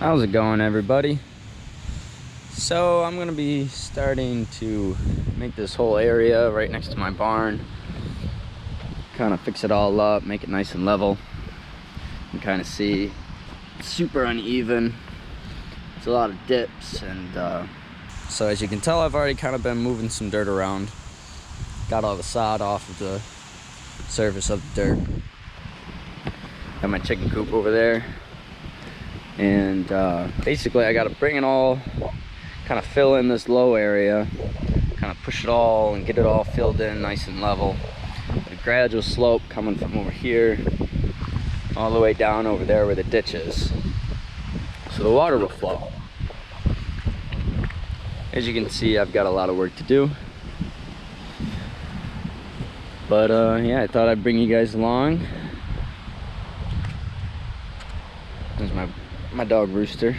How's it going, everybody? So I'm gonna be starting to make this whole area right next to my barn, kind of fix it all up, make it nice and level. You can kind of see it's super uneven. It's a lot of dips, and so as you can tell, I've already kind of been moving some dirt around. Got all the sod off of the surface of the dirt. Got my chicken coop over there. And basically I got to bring it all, kind of fill in this low area, kind of push it all and get it all filled in nice and level. A gradual slope coming from over here all the way down over there where the ditch is, so the water will flow. As you can see, I've got a lot of work to do, but yeah, I thought I'd bring you guys along. There's my dog Rooster.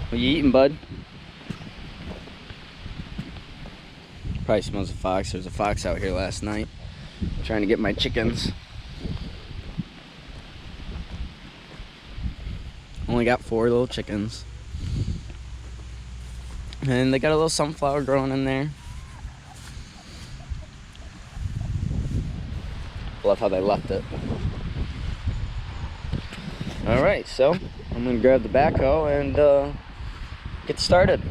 What you eating, bud? Probably smells a fox. There's a fox out here last night trying to get my chickens. Only got 4 little chickens. And they got a little sunflower growing in there. Love how they left it. Alright, so I'm gonna grab the backhoe and get started.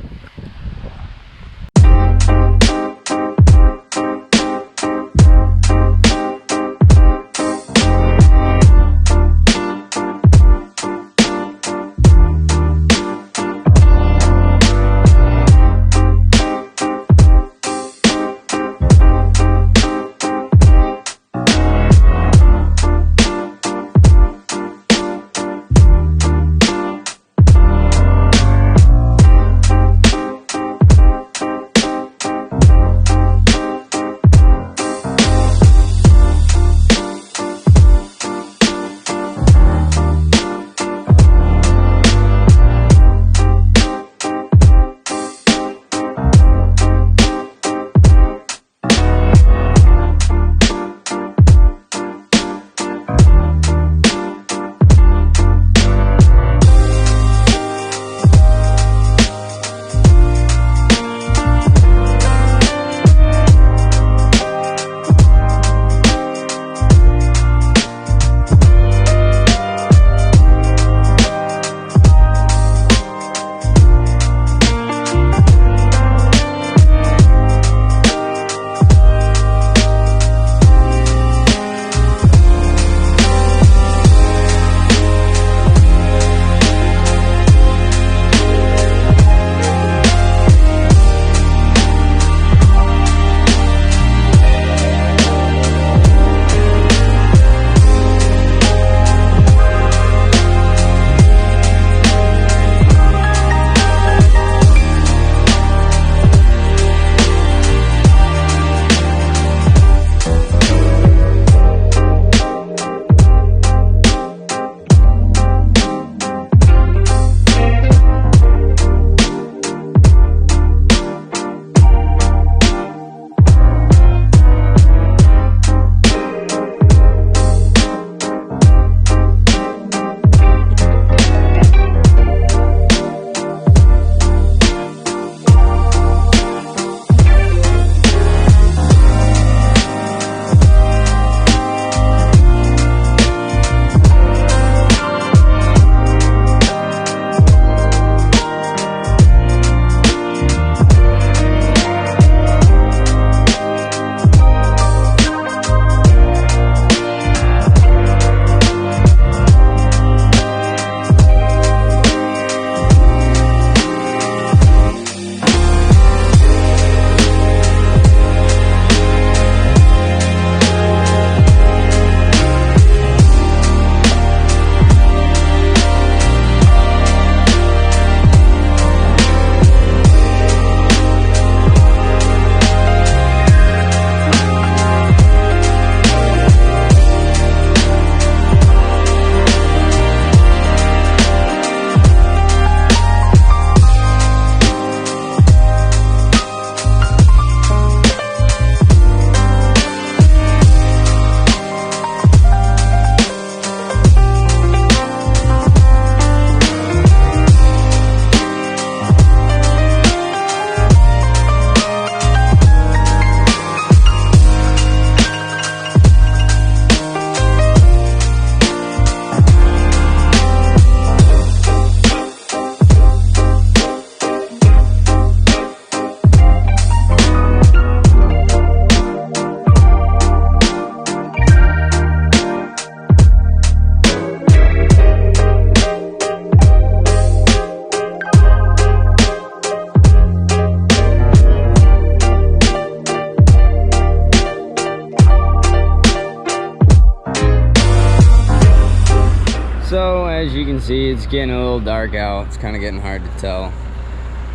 So as you can see, it's getting a little dark out. It's kind of getting hard to tell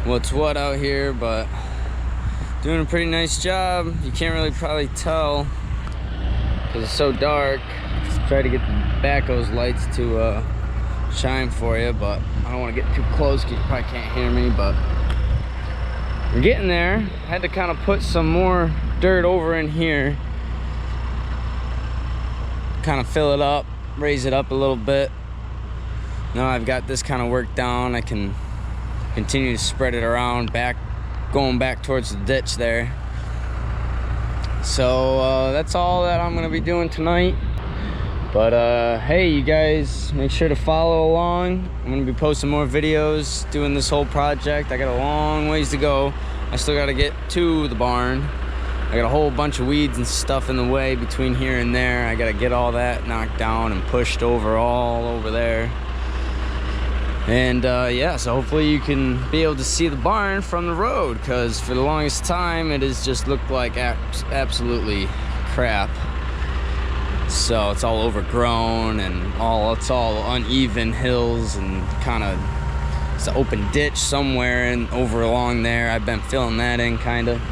what's what out here, but doing a pretty nice job. You can't really probably tell because it's so dark. Just try to get the backhoe's lights to shine for you, but I don't want to get too close because you probably can't hear me, but we're getting there. Had to kind of put some more dirt over in here, kind of fill it up, raise it up a little bit. Now I've got this kind of worked down, I can continue to spread it around going back towards the ditch there. So that's all that I'm gonna be doing tonight. But hey, you guys, make sure to follow along. I'm gonna be posting more videos doing this whole project. I got a long ways to go. I still gotta get to the barn. I got a whole bunch of weeds and stuff in the way between here and there. I gotta get all that knocked down and pushed over all over there. And yeah, so hopefully you can be able to see the barn from the road, because for the longest time it has just looked like absolutely crap. So it's all overgrown and it's all uneven hills and kind of it's an open ditch somewhere and over along there. I've been filling that in kind of.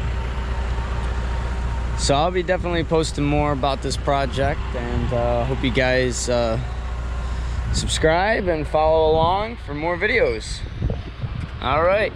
So I'll be definitely posting more about this project, and hope you guys subscribe and follow along for more videos. All right.